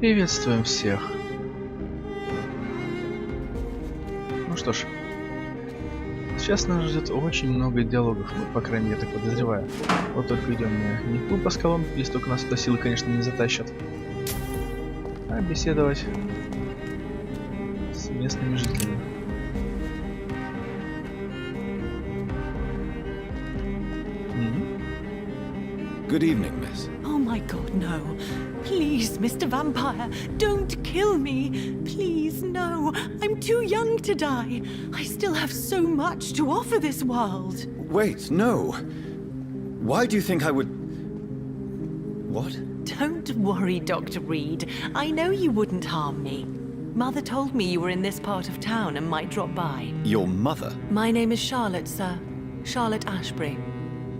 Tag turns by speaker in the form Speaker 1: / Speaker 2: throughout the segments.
Speaker 1: Приветствуем всех. Ну что ж, сейчас нас ждет очень много диалогов, ну, по крайней мере, я так подозреваю. Вот только идем мы не в клуб Аскалон, если только нас туда силы, конечно, не затащат, а беседовать с местными жителями.
Speaker 2: Good evening, miss.
Speaker 3: Oh my god, no. Please, Mr. Vampire, don't kill me. Please, no. I'm too young to die. I still have so much to offer this world.
Speaker 2: Wait, no. Why do you think I would... What?
Speaker 3: Don't worry, Dr. Reed. I know you wouldn't harm me. Mother told me you were in this part of town and might drop by.
Speaker 2: Your mother?
Speaker 3: My name is Charlotte, sir. Charlotte Ashbury.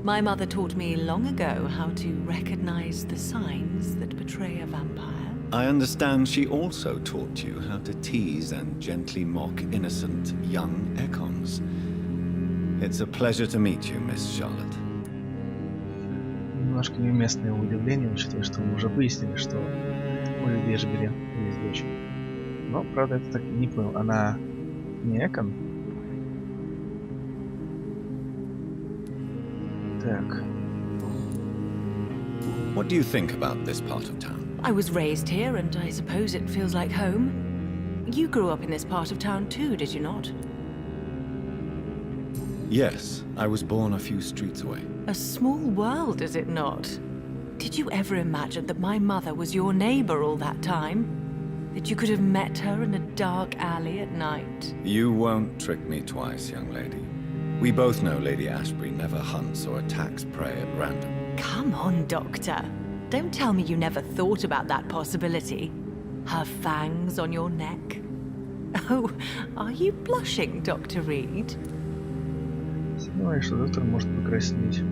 Speaker 3: My mother taught me long ago how to recognize the signs that betray a vampire.
Speaker 2: I understand she also taught you how to tease and gently mock innocent young Ekons. It's a pleasure to meet you, Miss Charlotte.
Speaker 1: Немножко неуместное удивление, учитывая, что мы уже выяснили, что у людей же были есть дочь. Но, правда, это так и не понял. Она не Экон? Так.
Speaker 2: What do you think about this part of town?
Speaker 3: I was raised here, and I suppose it feels like home. You grew up in this part of town too, did you not?
Speaker 2: Yes, I was born a few streets away.
Speaker 3: A small world, is it not? Did you ever imagine that my mother was your neighbor all that time? That you could have met her in a dark alley at night?
Speaker 2: You won't trick me twice, young lady. We both know Lady Ashbury never hunts or attacks prey at random.
Speaker 3: Come on, Doctor. Don't tell me you never thought about that possibility. Her fangs on your neck. Oh, are you blushing, Dr. Reed?
Speaker 1: Сомневаюсь, что доктор может покраснеть.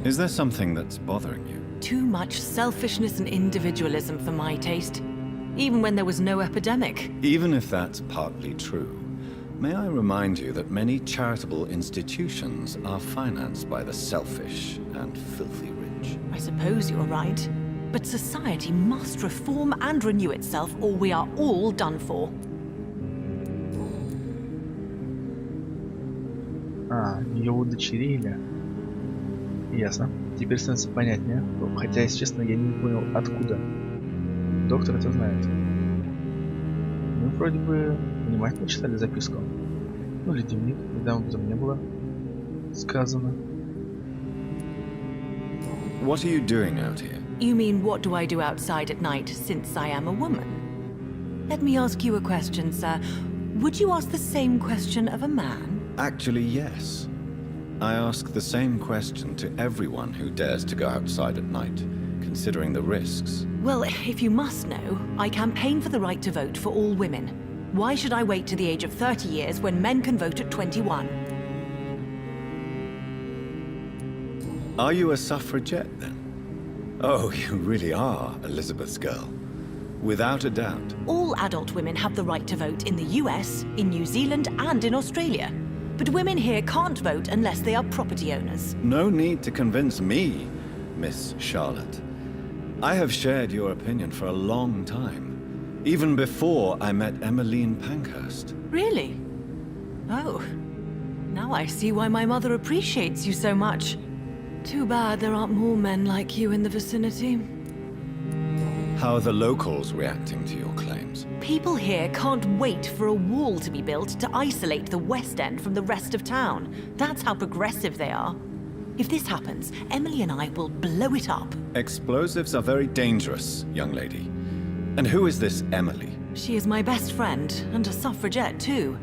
Speaker 2: Is there something that's bothering you?
Speaker 3: Too much selfishness and individualism for my taste. Even when there was no epidemic.
Speaker 2: Even if that's partly true, may I remind you that many charitable institutions are financed by the selfish and filthy rich.
Speaker 3: I suppose you're right. But society must reform and renew itself, or we are all done for.
Speaker 1: А, ее удочерили. Ясно. Теперь становится понятнее. Хотя, если честно, я не понял, откуда. Доктор это знает. Мы вроде бы внимательно читали записку. Ну или дневник, недавно там не было сказано.
Speaker 2: What are you doing out here?
Speaker 3: You mean, what do I do outside at night since I am a woman? Let me ask you a question, sir. Would you ask the same question of a man?
Speaker 2: Actually, yes. I ask the same question to everyone who dares to go outside at night, considering the risks.
Speaker 3: Well, if you must know, I campaign for the right to vote for all women. Why should I wait to the age of 30 years when men can vote at 21?
Speaker 2: Are you a suffragette, then? Oh, you really are Elizabeth's girl. Without a doubt.
Speaker 3: All adult women have the right to vote in the US, in New Zealand, and in Australia. But women here can't vote unless they are property owners.
Speaker 2: No need to convince me, Miss Charlotte. I have shared your opinion for a long time, even before I met Emmeline Pankhurst.
Speaker 3: Really? Oh. Now I see why my mother appreciates you so much. Too bad there aren't more men like you in the vicinity.
Speaker 2: How are the locals reacting to your claims?
Speaker 3: People here can't wait for a wall to be built to isolate the West-End from the rest of town. That's how progressive they are. If this happens, Emily and I will blow it up.
Speaker 2: Explosives are very dangerous, young lady. And who is this Emily?
Speaker 3: She is my best friend, and a suffragette too.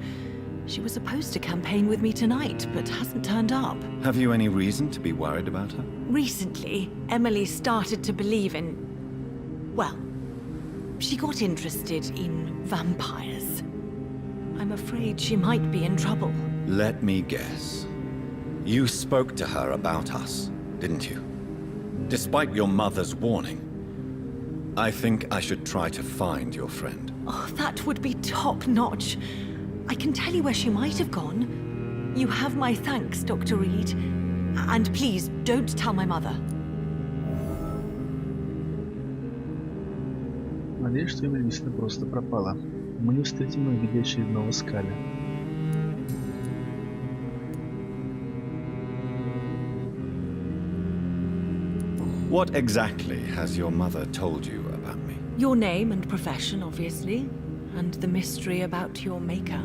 Speaker 3: She was supposed to campaign with me tonight, but hasn't turned up.
Speaker 2: Have you any reason to be worried about her?
Speaker 3: Recently, Emily started to believe in... well, she got interested in vampires. I'm afraid she might be in trouble.
Speaker 2: Let me guess. You spoke to her about us, didn't you? Despite your mother's warning. I think I should try to find your friend.
Speaker 3: Oh, that would be top-notch. I can tell you where she might have gone. You have my thanks, Dr. Reed. And please, don't tell my mother.
Speaker 1: Надеюсь, что Эмили действительно просто пропала. Мы не встретим ее в виде очередного скаля.
Speaker 2: What exactly has your mother told you about me?
Speaker 3: Your name and profession, obviously, and the mystery about your maker.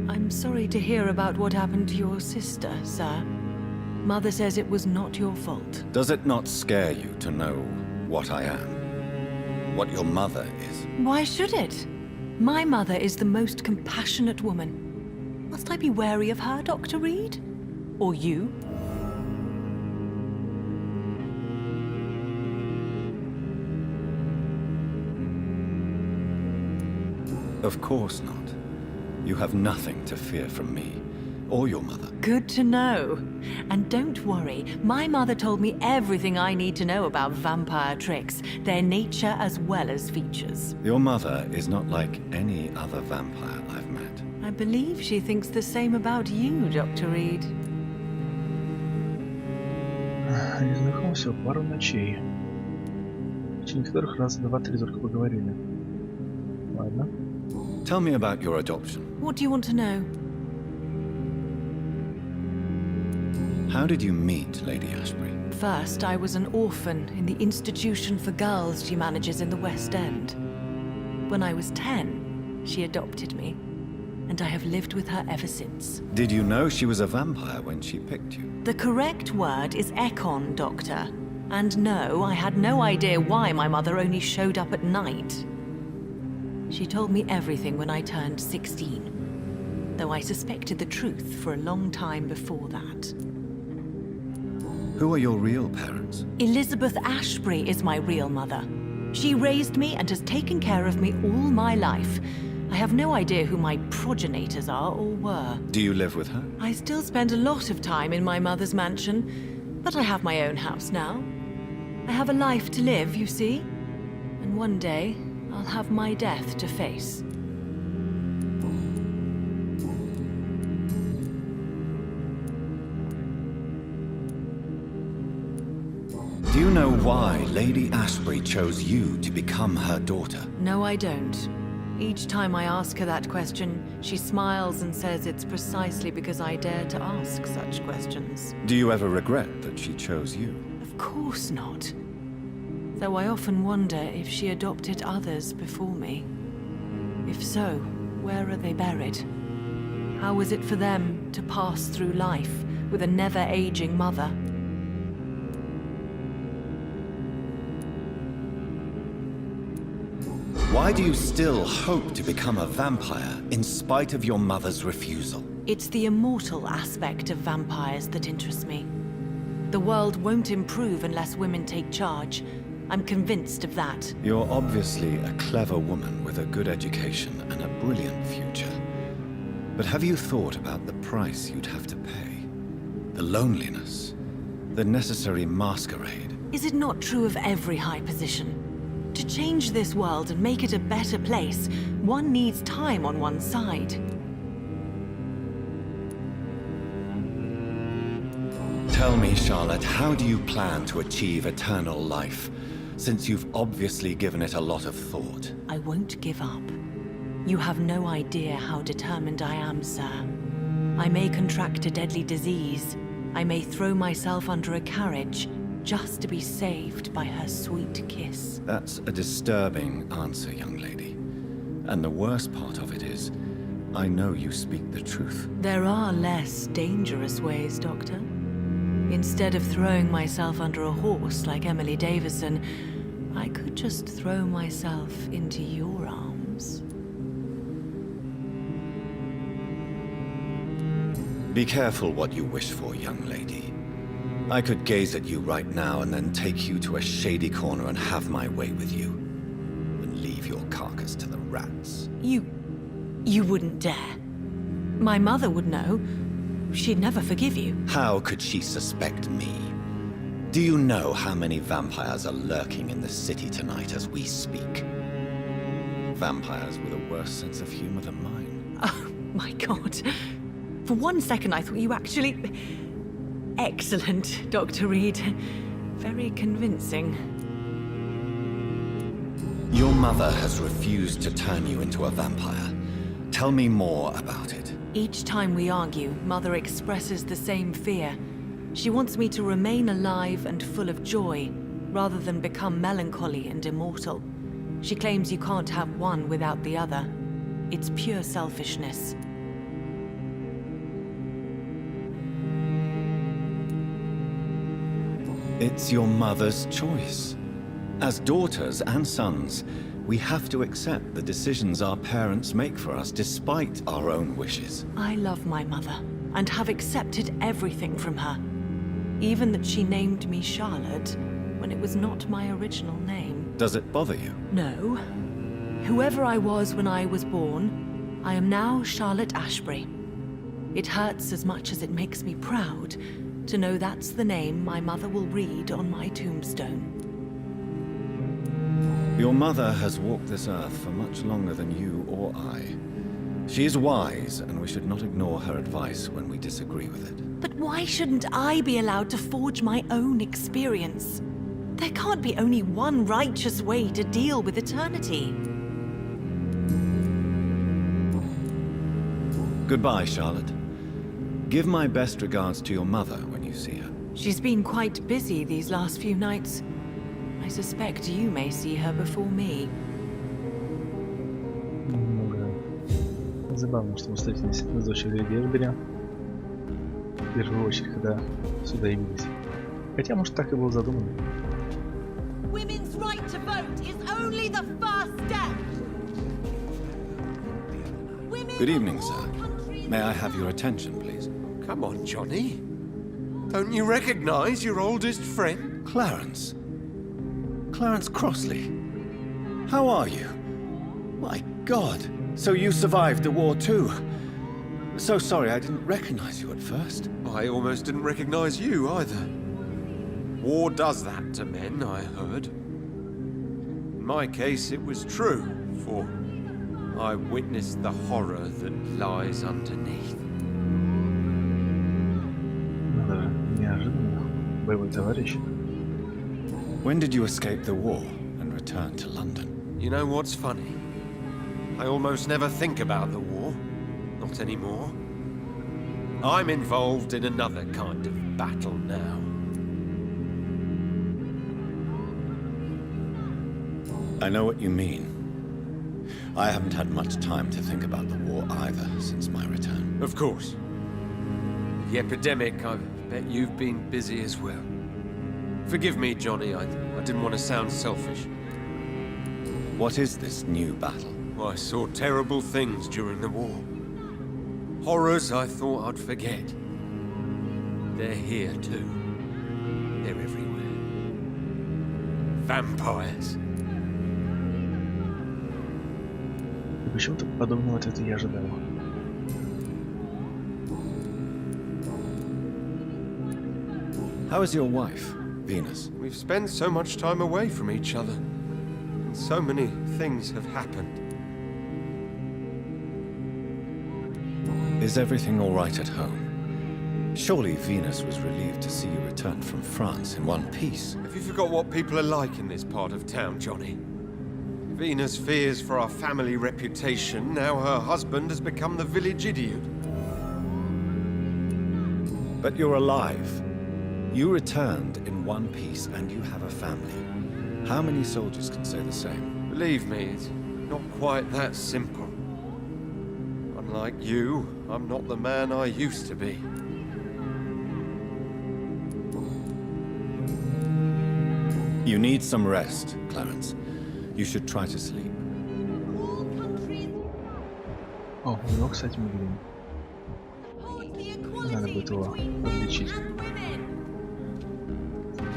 Speaker 3: I'm sorry to hear about what happened to your sister, sir. Mother says it was not your fault.
Speaker 2: Does it not scare you to know what I am? What your mother is?
Speaker 3: Why should it? My mother is the most compassionate woman. Must I be wary of her, Dr. Reed? Or you?
Speaker 2: Of course not. You have nothing to fear from me, or your mother.
Speaker 3: Good to know. And don't worry, my mother told me everything I need to know about vampire tricks, their nature as well as features.
Speaker 2: Your mother is not like any other vampire I've met.
Speaker 3: I believe she thinks the same about you, Dr. Reed.
Speaker 1: Они знакомы всего пару ночей, в течение которых раз, два, три только поговорили. Ладно.
Speaker 2: Tell me about your adoption.
Speaker 3: What do you want to know?
Speaker 2: How did you meet Lady Ashbury?
Speaker 3: First, I was an orphan in the institution for girls she manages in the West-End. When I was 10, she adopted me, and I have lived with her ever since.
Speaker 2: Did you know she was a vampire when she picked you?
Speaker 3: The correct word is Ekon, Doctor. And no, I had no idea why my mother only showed up at night. She told me everything when I turned 16, though I suspected the truth for a long time before that.
Speaker 2: Who are your real parents?
Speaker 3: Elizabeth Ashbury is my real mother. She raised me and has taken care of me all my life. I have no idea who my progenitors are or were.
Speaker 2: Do you live with her?
Speaker 3: I still spend a lot of time in my mother's mansion, but I have my own house now. I have a life to live, you see, and one day I'll have my death to face.
Speaker 2: Do you know why Lady Ashbury chose you to become her daughter?
Speaker 3: No, I don't. Each time I ask her that question, she smiles and says it's precisely because I dare to ask such questions.
Speaker 2: Do you ever regret that she chose you?
Speaker 3: Of course not. Though I often wonder if she adopted others before me. If so, where are they buried? How is it for them to pass through life with a never-aging mother?
Speaker 2: Why do you still hope to become a vampire in spite of your mother's refusal?
Speaker 3: It's the immortal aspect of vampires that interests me. The world won't improve unless women take charge. I'm convinced of that.
Speaker 2: You're obviously a clever woman with a good education and a brilliant future. But have you thought about the price you'd have to pay? The loneliness, the necessary masquerade.
Speaker 3: Is it not true of every high position? To change this world and make it a better place, one needs time on one's side.
Speaker 2: Tell me, Charlotte, how do you plan to achieve eternal life, since you've obviously given it a lot of thought?
Speaker 3: I won't give up. You have no idea how determined I am, sir. I may contract a deadly disease. I may throw myself under a carriage, just to be saved by her sweet kiss.
Speaker 2: That's a disturbing answer, young lady. And the worst part of it is, I know you speak the truth.
Speaker 3: There are less dangerous ways, Doctor. Instead of throwing myself under a horse like Emily Davison, I could just throw myself into your arms.
Speaker 2: Be careful what you wish for, young lady. I could gaze at you right now and then take you to a shady corner and have my way with you. And leave your carcass to the rats.
Speaker 3: You wouldn't dare. My mother would know. She'd never forgive you.
Speaker 2: How could she suspect me? Do you know how many vampires are lurking in the city tonight as we speak? Vampires with a worse sense of humor than mine.
Speaker 3: Oh, my God. For one second I thought you actually... Excellent, Dr. Reed. Very convincing.
Speaker 2: Your mother has refused to turn you into a vampire. Tell me more about it.
Speaker 3: Each time we argue, Mother expresses the same fear. She wants me to remain alive and full of joy, rather than become melancholy and immortal. She claims you can't have one without the other. It's pure selfishness.
Speaker 2: It's your mother's choice. As daughters and sons, we have to accept the decisions our parents make for us despite our own wishes.
Speaker 3: I love my mother, and have accepted everything from her. Even that she named me Charlotte, when it was not my original name.
Speaker 2: Does it bother you?
Speaker 3: No. Whoever I was when I was born, I am now Charlotte Ashbury. It hurts as much as it makes me proud to know that's the name my mother will read on my tombstone.
Speaker 2: Your mother has walked this earth for much longer than you or I. She is wise, and we should not ignore her advice when we disagree with it.
Speaker 3: But why shouldn't I be allowed to forge my own experience? There can't be only one righteous way to deal with eternity.
Speaker 2: Goodbye, Charlotte. Give my best regards to your mother when you see her.
Speaker 3: She's been quite busy these last few nights. I suspect you may see her before me.
Speaker 1: Забавно, что мы встретились с дочерью Гербери. В первую очередь, когда сюда явились. Хотя, может, так и было задумано.
Speaker 3: Women's right to vote is only the first step.
Speaker 2: Good evening, sir. May I have your attention, please?
Speaker 4: Come on, Johnny. Don't you recognize your oldest friend?
Speaker 2: Clarence. Clarence Crossley. How are you? My God. So you survived the war too. So sorry I didn't recognize you at first.
Speaker 4: I almost didn't recognize you either. War does that to men, I heard. In my case, it was true, for I witnessed the horror that lies underneath.
Speaker 1: Да, неожиданно, боевой товарищ.
Speaker 2: When did you escape the war and return to London?
Speaker 4: You know what's funny? I almost never think about the war. Not anymore. I'm involved in another kind of battle now.
Speaker 2: I know what you mean. I haven't had much time to think about the war either since my return.
Speaker 4: Of course. The epidemic, I bet you've been busy as well. Forgive me, Johnny, I didn't want to sound selfish.
Speaker 2: What is this new battle?
Speaker 4: I saw terrible things during the war. Horrors I thought I'd forget. They're here too. They're everywhere. Vampires.
Speaker 1: Почему-то подобного ответа я ожидал.
Speaker 2: How is your wife, Venus?
Speaker 4: We've spent so much time away from each other. And so many things have happened.
Speaker 2: Is everything all right at home? Surely Venus was relieved to see you return from France in one piece.
Speaker 4: Have you forgot what people are like in this part of town, Johnny? Venus fears for our family reputation. Now her husband has become the village idiot.
Speaker 2: But you're alive. You returned in one piece and you have a family. How many soldiers can say the same?
Speaker 4: Believe me, it's not quite that simple. Unlike you, I'm not the man I used to be.
Speaker 2: You need some rest, Clarence. You should try to sleep.
Speaker 1: О, у него, кстати, мигрень. Надо будет его подлечить.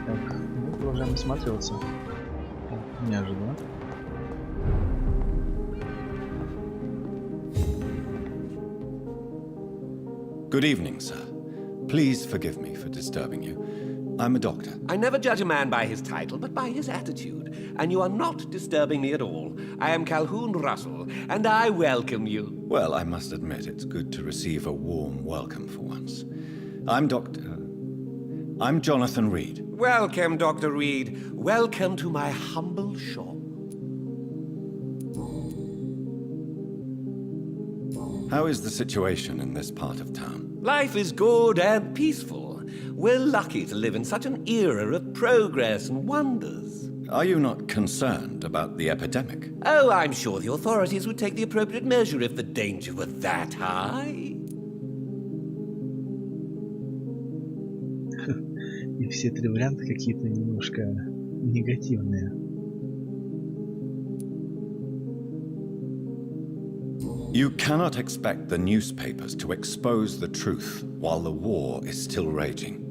Speaker 1: Так, мы продолжаем осматриваться. О, неожиданно.
Speaker 2: Good evening, sir. Please forgive me for disturbing you. I'm a doctor.
Speaker 5: I never judge a man by his title, but by his attitude. And you are not disturbing me at all. I am Calhoun Russell, and I welcome you.
Speaker 2: Well, I must admit it's good to receive a warm welcome for once. I'm Jonathan Reed.
Speaker 5: Welcome, Dr. Reed. Welcome to my humble shop.
Speaker 2: How is the situation in this part of town?
Speaker 5: Life is good and peaceful. We're lucky to live in such an era of progress and wonders.
Speaker 2: Are you not concerned about the epidemic?
Speaker 5: Oh, I'm sure the authorities would take the appropriate measure if the danger were that high.
Speaker 1: И все три варианта какие-то немножко негативные.
Speaker 2: You cannot expect the newspapers to expose the truth while the war is still raging.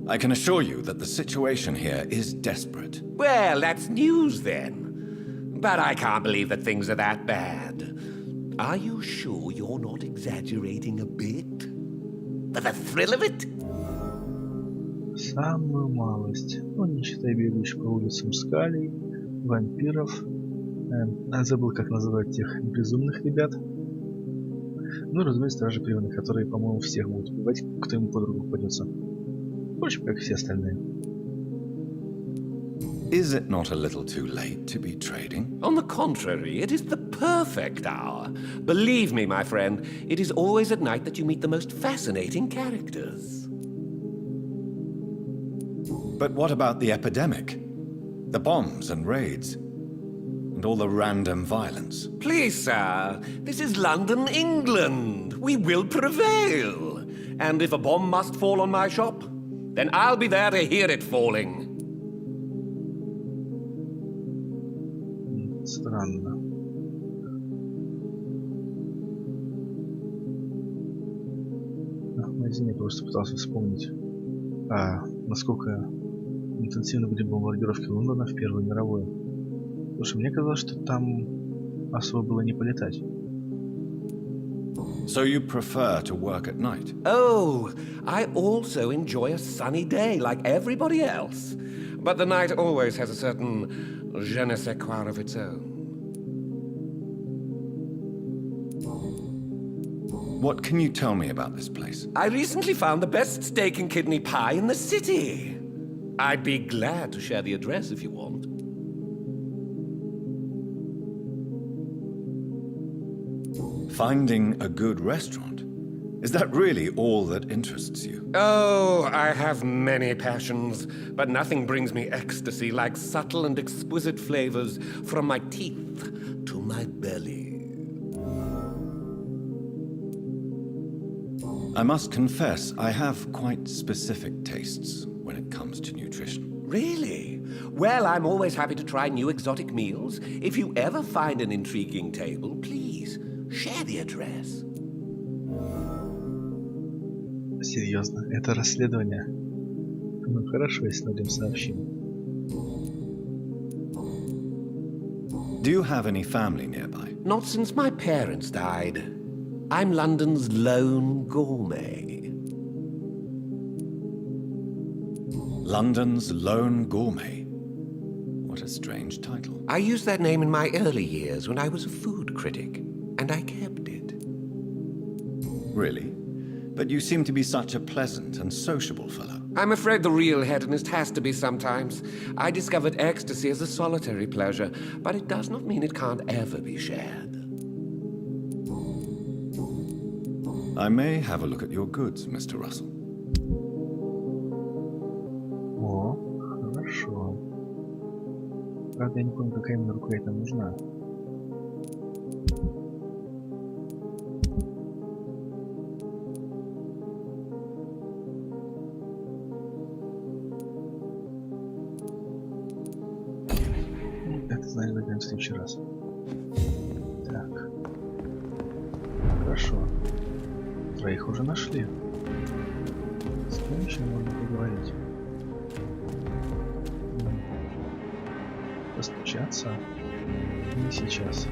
Speaker 2: I can assure you that the situation here is desperate.
Speaker 5: Well, that's news then. But I can't believe that things are that bad. Are you sure you're not exaggerating a bit? For the thrill of it?
Speaker 1: Самую малость. Ну, не считая бегающих по улицам скалей, вампиров. Забыл, как называть тех безумных ребят. Ну и, разумеется, стражи племени, которые, по-моему, всех будут убивать, кто ему под руку попадется. Впрочем, как и все остальные.
Speaker 2: Is it not a little too late to be trading?
Speaker 5: On the contrary, it is the perfect hour. Believe me, my friend, it is always at night that you meet the most fascinating characters.
Speaker 2: But what about the epidemic? The bombs and raids? And all the random violence?
Speaker 5: Please, sir, this is London, England. We will prevail. And if a bomb must fall on my shop, then I'll be there to hear it falling.
Speaker 1: Странно. Извини, просто пытался вспомнить, насколько интенсивны были бомбардировки Лондона в Первую мировую. Слушай, мне казалось, что там особо было не полетать.
Speaker 2: So you prefer to work at night?
Speaker 5: Oh, I also enjoy a sunny day like everybody else. But the night always has a certain je ne sais quoi of its own.
Speaker 2: What can you tell me about this place?
Speaker 5: I recently found the best steak and kidney pie in the city. I'd be glad to share the address if you want.
Speaker 2: Finding a good restaurant? Is that really all that interests you?
Speaker 5: Oh, I have many passions, but nothing brings me ecstasy like subtle and exquisite flavors from my teeth to my belly.
Speaker 2: I must confess, I have quite specific tastes when it comes to nutrition.
Speaker 5: Really? Well, I'm always happy to try new exotic meals. If you ever find an intriguing table, please share the address.
Speaker 1: Серьезно, это расследование? Ну хорошо, если найдем сообщим.
Speaker 2: Do you have any family nearby?
Speaker 5: Not since my parents died. I'm London's lone gourmet.
Speaker 2: London's lone gourmet? What a strange title.
Speaker 5: I used that name in my early years when I was a food critic, and I kept it.
Speaker 2: Really? But you seem to be such a pleasant and sociable fellow.
Speaker 5: I'm afraid the real hedonist has to be sometimes. I discovered ecstasy as a solitary pleasure, but it does not mean it can't ever be shared.
Speaker 2: I may have a look at your goods, Mr. Russell.
Speaker 1: О, хорошо. Правда, я не помню, какая именно рукоять нам нужна. Это знаем в следующий раз. Так. Хорошо. Троих уже нашли. С кем еще можно поговорить? Постучаться? Не сейчас.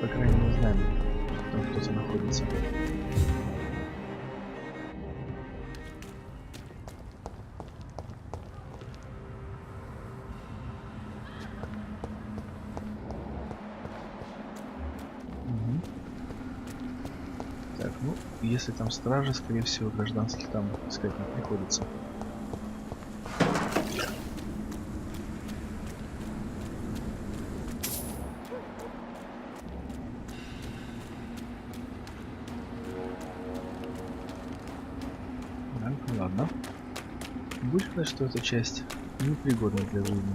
Speaker 1: По крайней мере, знаем, что там кто-то находится. Так, ну, если там стражи, скорее всего, гражданских там искать не приходится. Будь сказать, что эта часть непригодна для жизни.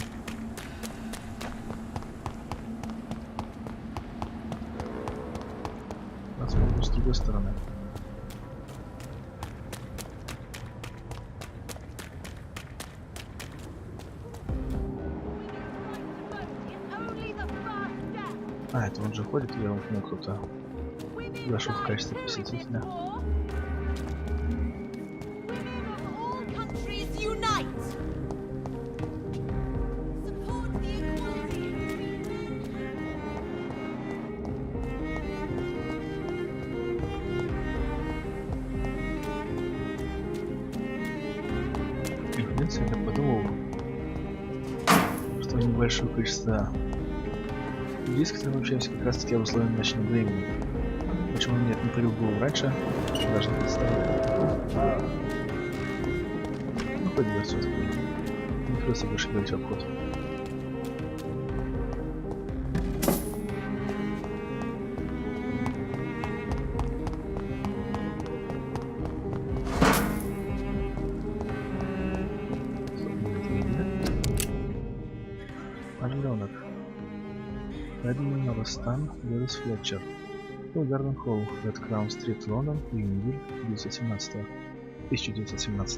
Speaker 1: Посмотрим с другой стороны. А, это он же ходит, я вот ну кто-то зашел в качестве посетителя. И в принципе я подумал, что небольшое количество людей, с которыми общаемся, как раз таки в условиях ночного времени. Почему мне это не прилил в голову раньше, даже не представляю. Ну, хоть бы все-таки. Не придется больше делать обход. Орленок. Эдмон Ростан, Льюис Флетчер. Гарден Холл, Ред Краун Стрит, Лондон, июнь 1917.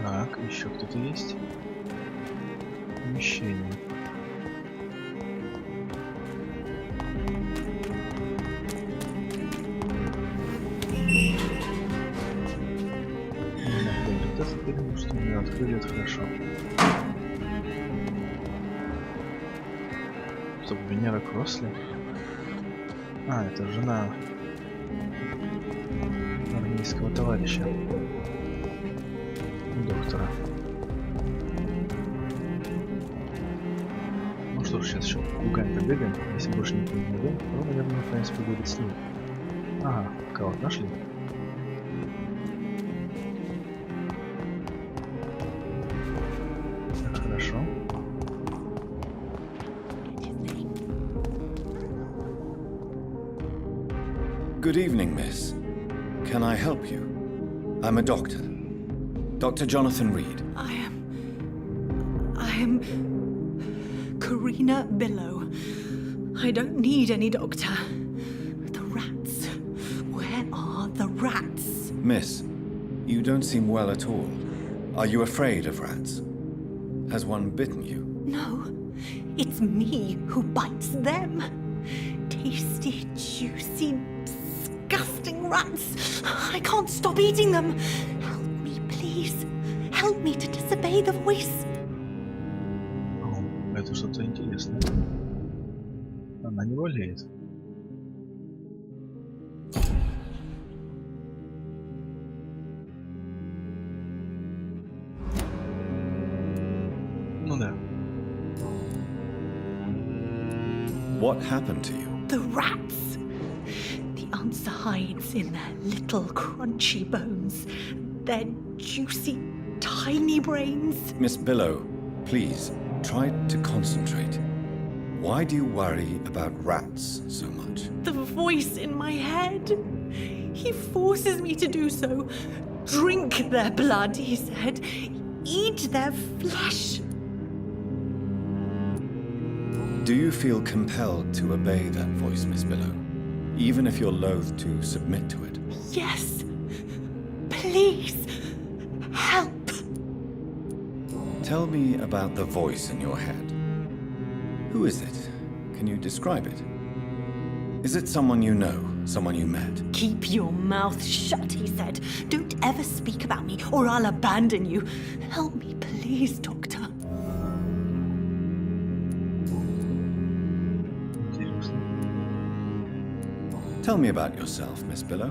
Speaker 1: Так, еще кто-то есть? Помещение. Теперь, что мне открыли, это хорошо. Стоп, Венера Кросли? А, это жена армейского товарища. Доктора. Ну что ж, сейчас еще кругами побегаем. Если больше никого не найдем, то, наверное, мы, в принципе, будет с ним. Ага, кого-то нашли. Так, хорошо.
Speaker 2: Good evening, miss. Can I help you? I'm a doctor. Dr. Jonathan Reed.
Speaker 3: I am Karina Billow. I don't need any doctor. The rats. Where are the rats?
Speaker 2: Miss, you don't seem well at all. Are you afraid of rats? Has one bitten you?
Speaker 3: No, it's me who bites them. Tasty, juicy, disgusting rats. I can't stop eating them. Help me, please. Help me to disobey the voice.
Speaker 1: О, это что-то интересное. Она не болеет. Ну да.
Speaker 2: What happened to you?
Speaker 3: The rats. The answer hides in their little crunchy bones. Their juicy, tiny brains.
Speaker 2: Miss Billow, please, try to concentrate. Why do you worry about rats so much?
Speaker 3: The voice in my head. He forces me to do so. Drink their blood, he said. Eat their flesh.
Speaker 2: Do you feel compelled to obey that voice, Miss Billow? Even if you're loath to submit to it?
Speaker 3: Yes. Please. Help.
Speaker 2: Tell me about the voice in your head. Who is it? Can you describe it? Is it someone you know, someone you met?
Speaker 3: Keep your mouth shut, he said. Don't ever speak about me or I'll abandon you. Help me, please, Doctor.
Speaker 2: Tell me about yourself, Miss Billow.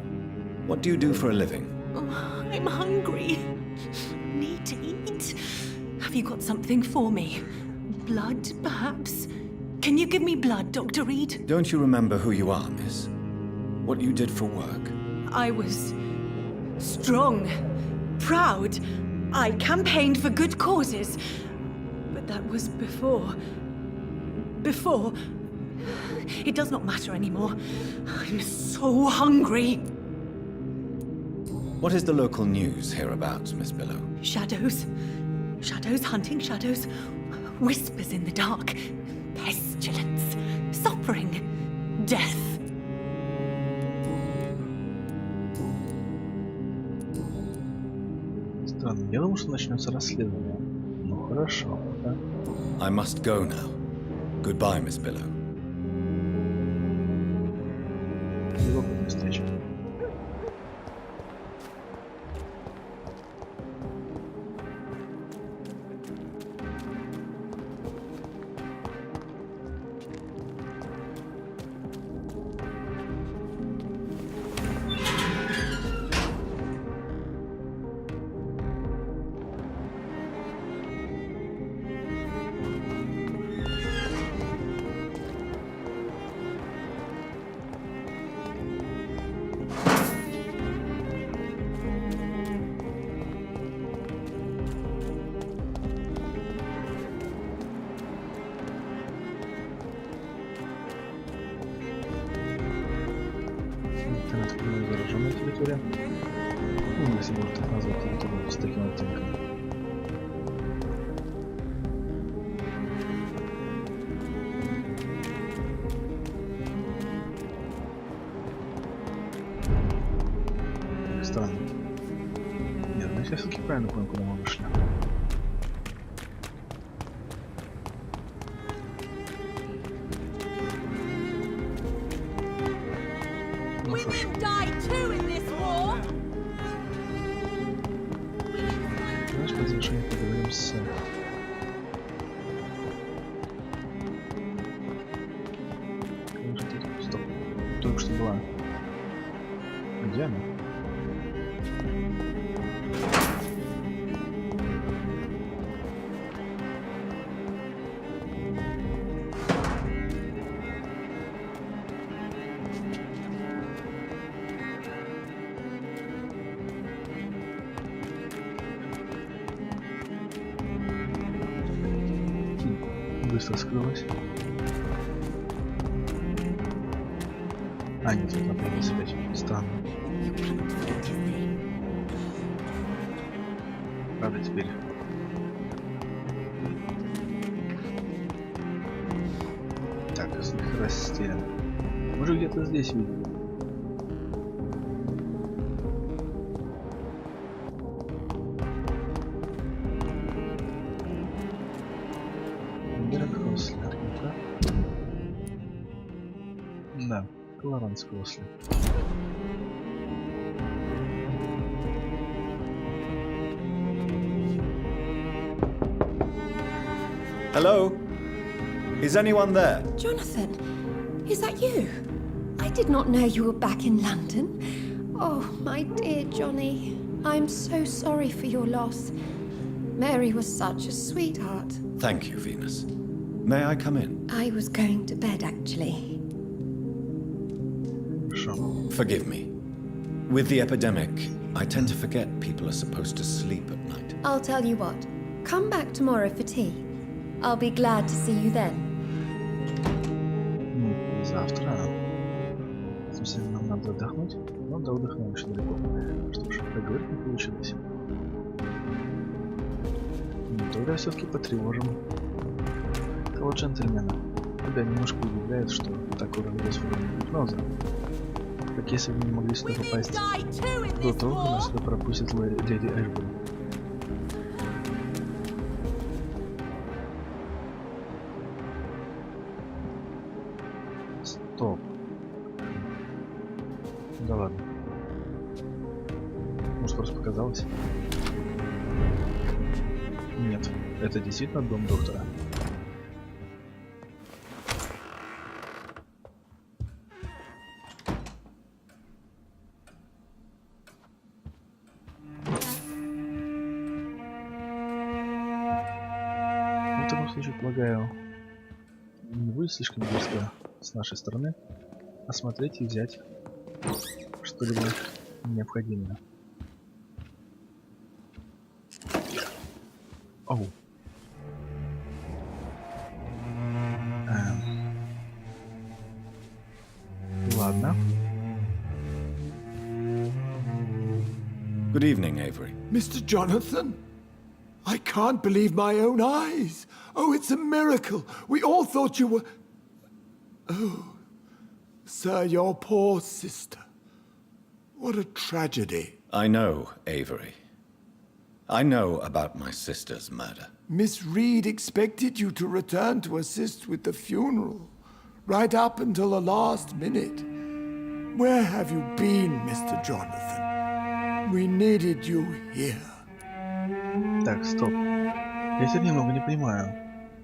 Speaker 2: What do you do for a living?
Speaker 3: I'm hungry. Need to eat. Have you got something for me? Blood, perhaps? Can you give me blood, Dr. Reed?
Speaker 2: Don't you remember who you are, miss? What you did for work?
Speaker 3: I was strong, proud. I campaigned for good causes. But that was before. Before. It does not matter anymore. I'm so hungry.
Speaker 2: What is the local news hereabouts, Miss Billow?
Speaker 3: Shadows. Shadows hunting shadows. Whispers in the dark. Pestilence. Suffering. Death.
Speaker 1: Странно. Я думал, что начнется расследование. Ну хорошо, да?
Speaker 2: I must go now. Goodbye, Miss Billow.
Speaker 1: Любопытная встреча. Зараженная территория. Ну, если можно так назвать территорию с таким оттенком. Странно. Нет, ну я все-таки правильно понял, куда мы вышли. Ну что ж. Знаешь, по завершению поговорим с... Конечно, тут... Стоп. Только что была... Где она? Быстро скрылась. А, нет, это появилась опять. Странно. Правда теперь. Так, растерян. Мы же где-то здесь видели. Да, колоранского ослика.
Speaker 2: Hello? Is anyone there?
Speaker 6: Jonathan, is that you? I did not know you were back in London. Oh, my dear Johnny, I'm so sorry for your loss. Mary was such a sweetheart.
Speaker 2: Thank you, Venus. May I come in?
Speaker 6: I was going to bed, actually.
Speaker 2: Forgive me. With the epidemic, I tend to forget people are supposed to sleep at night.
Speaker 6: I'll tell you what. Come back tomorrow for tea. I'll be glad to see you then.
Speaker 1: Ну, завтра. В смысле, нам надо отдохнуть? Ну, да, отдохнем еще далеко. Что ж, договорить не получилось. Ну, тогда все-таки потревожим того джентльмена. Тебя немножко удивляет, что так уродилось во время гипноза. Как если бы мы могли сюда попасть до того, как нас сюда пропустит леди Эшбери. Стоп. Да ладно. Может, просто показалось? Нет, это действительно дом доктора. В таком случае, полагаю, не будет слишком близко с нашей стороны осмотреть и взять что-либо необходимое. Оу. Ладно.
Speaker 2: Good evening, Avery.
Speaker 7: Mr. Jonathan? I can't believe my own eyes. Oh, it's a miracle. We all thought you were... Oh, sir, your poor sister. What a tragedy.
Speaker 2: I know, Avery. I know about my sister's murder.
Speaker 7: Miss Reed expected you to return to assist with the funeral, right up until the last minute. Where have you been, Mr. Jonathan? We needed you here.
Speaker 1: Так, стоп. Я теперь немного не понимаю.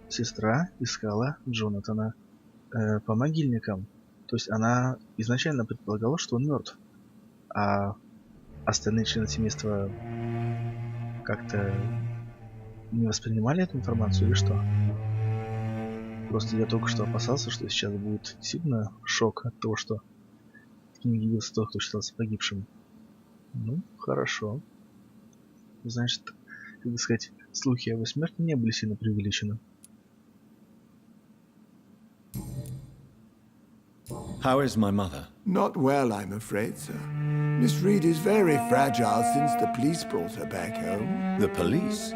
Speaker 1: Сестра искала Джонатана по могильникам. То есть она изначально предполагала, что он мертв. А остальные члены семейства как-то не воспринимали эту информацию или что? Просто я только что опасался, что сейчас будет сильно шок от того, что в книге явился тот, кто считался погибшим. Ну, хорошо. Значит, как сказать, слухи о его смерти не были сильно преувеличены.
Speaker 2: How is my mother?
Speaker 7: Not well, I'm afraid, sir. Miss Reed is very fragile since the police brought her back home.
Speaker 2: The police?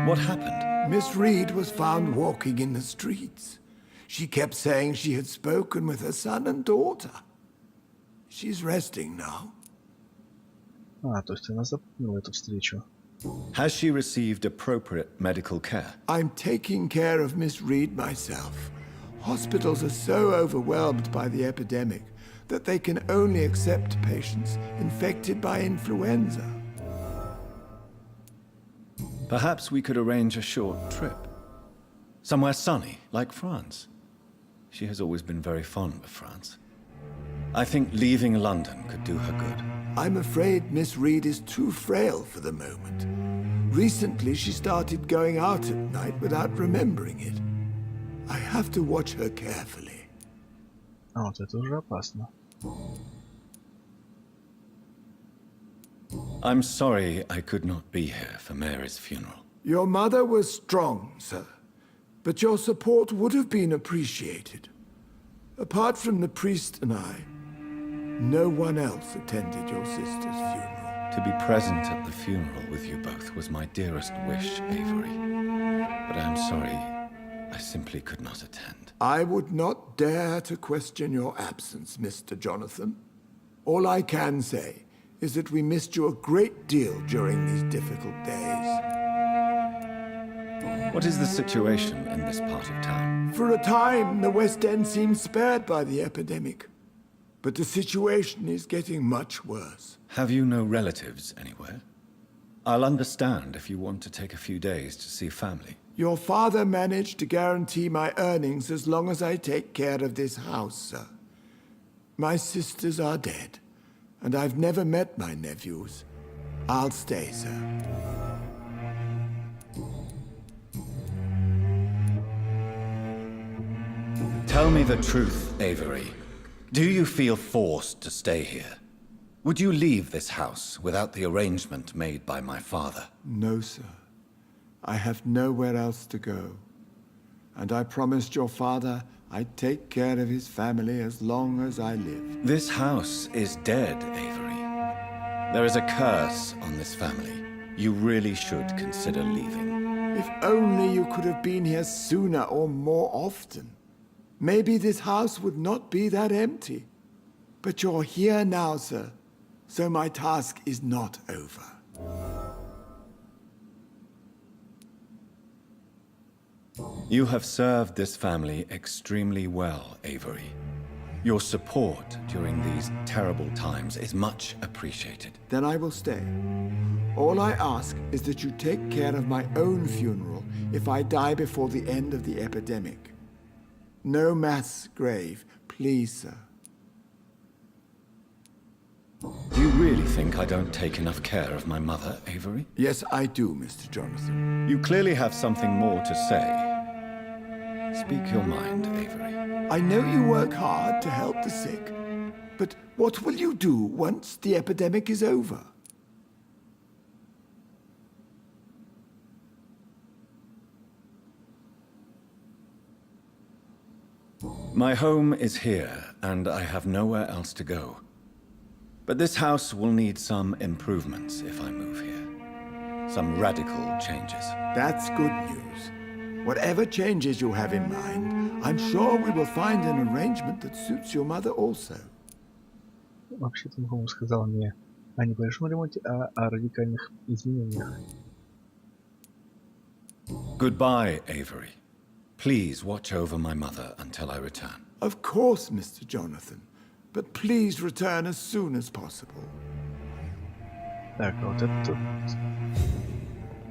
Speaker 2: What happened?
Speaker 7: Miss Reed was found walking in the streets. She kept saying she had spoken with her son and daughter. She's resting now.
Speaker 1: То есть она запомнила эту встречу.
Speaker 2: Has she received appropriate medical care?
Speaker 7: I'm taking care of Miss Reed myself. Hospitals are so overwhelmed by the epidemic that they can only accept patients infected by influenza.
Speaker 2: Perhaps we could arrange a short trip. Somewhere sunny, like France. She has always been very fond of France. I think leaving London could do her good.
Speaker 7: I'm afraid Miss Reed is too frail for the moment. Recently, she started going out at night without remembering it. I have to watch her carefully.
Speaker 1: Вот это уже опасно.
Speaker 2: I'm sorry I could not be here for Mary's funeral.
Speaker 7: Your mother was strong, sir, but your support would have been appreciated. Apart from the priest and I, no one else attended your sister's funeral.
Speaker 2: To be present at the funeral with you both was my dearest wish, Avery. But I'm sorry, I simply could not attend.
Speaker 7: I would not dare to question your absence, Mr. Jonathan. All I can say is that we missed you a great deal during these difficult days.
Speaker 2: What is the situation in this part of town?
Speaker 7: For a time, the West-End seemed spared by the epidemic. But the situation is getting much worse.
Speaker 2: Have you no relatives anywhere? I'll understand if you want to take a few days to see family.
Speaker 7: Your father managed to guarantee my earnings as long as I take care of this house, sir. My sisters are dead, and I've never met my nephews. I'll stay, sir.
Speaker 2: Tell me the truth, Avery. Do you feel forced to stay here? Would you leave this house without the arrangement made by my father?
Speaker 7: No, sir. I have nowhere else to go. And I promised your father I'd take care of his family as long as I live.
Speaker 2: This house is dead, Avery. There is a curse on this family. You really should consider leaving.
Speaker 7: If only you could have been here sooner or more often. Maybe this house would not be that empty. But you're here now, sir. So my task is not over.
Speaker 2: You have served this family extremely well, Avery. Your support during these terrible times is much appreciated.
Speaker 7: Then I will stay. All I ask is that you take care of my own funeral if I die before the end of the epidemic. No mass grave, please, sir.
Speaker 2: Do you really think I don't take enough care of my mother, Avery?
Speaker 7: Yes, I do, Mr. Jonathan.
Speaker 2: You clearly have something more to say. Speak your mind, Avery.
Speaker 7: I know you work hard to help the sick, but what will you do once the epidemic is over?
Speaker 2: My home is here, and I have nowhere else to go. But this house will need some improvements if I move here. Some radical changes.
Speaker 7: That's good news. Whatever changes you have in mind, I'm sure we will find an arrangement that suits your mother also.
Speaker 1: Вообще-то Мухому сказал мне о небольшом ремонте, а о радикальных изменениях.
Speaker 2: Goodbye, Avery. Please watch over my mother until I return.
Speaker 7: Of course, Mr. Jonathan. But please return as soon as possible.
Speaker 1: Так, а вот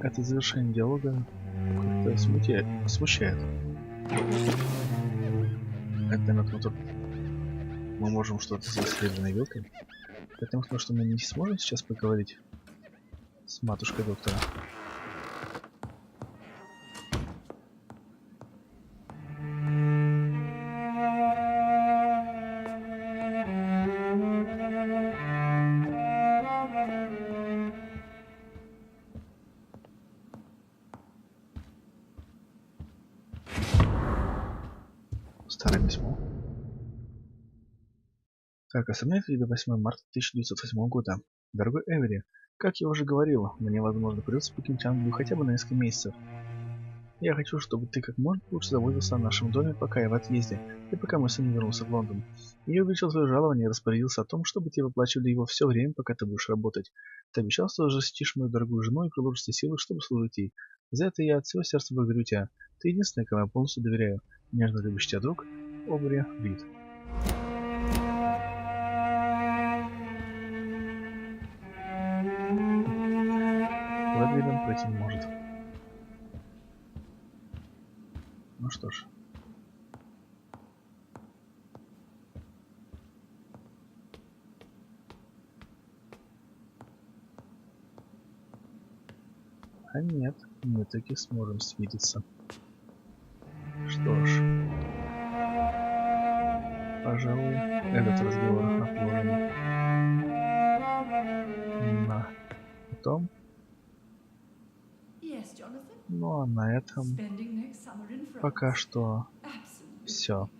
Speaker 1: это завершение диалога как-то смущает. Это на том, что мы можем что-то сделать серебряной вилкой. Потому что мы не сможем сейчас поговорить с матушкой доктора. Старое письмо. Так, особняк вида 8 марта 1908 года. Дорогой Эвери, как я уже говорил, мне, возможно, придется покинуть Англию хотя бы на несколько месяцев. Я хочу, чтобы ты как можно лучше заботился о нашем доме, пока я в отъезде, и пока мой сын не вернулся в Лондон. Я увеличил твое жалование и распорядился о том, чтобы тебе выплачивали его все время, пока ты будешь работать. Ты обещал, что защитишь мою дорогую жену и приложишь все силы, чтобы служить ей. За это я от всего сердца благодарю тебя. Ты единственная, кому я полностью доверяю. Нежно любящий тебя друг, Обри Рид. Лэдвиден пройти не может. Ну что ж. А нет, мы таки сможем свидеться. Что ж. Пожалуй, этот разговор отложим на потом. Ну а на этом пока что все.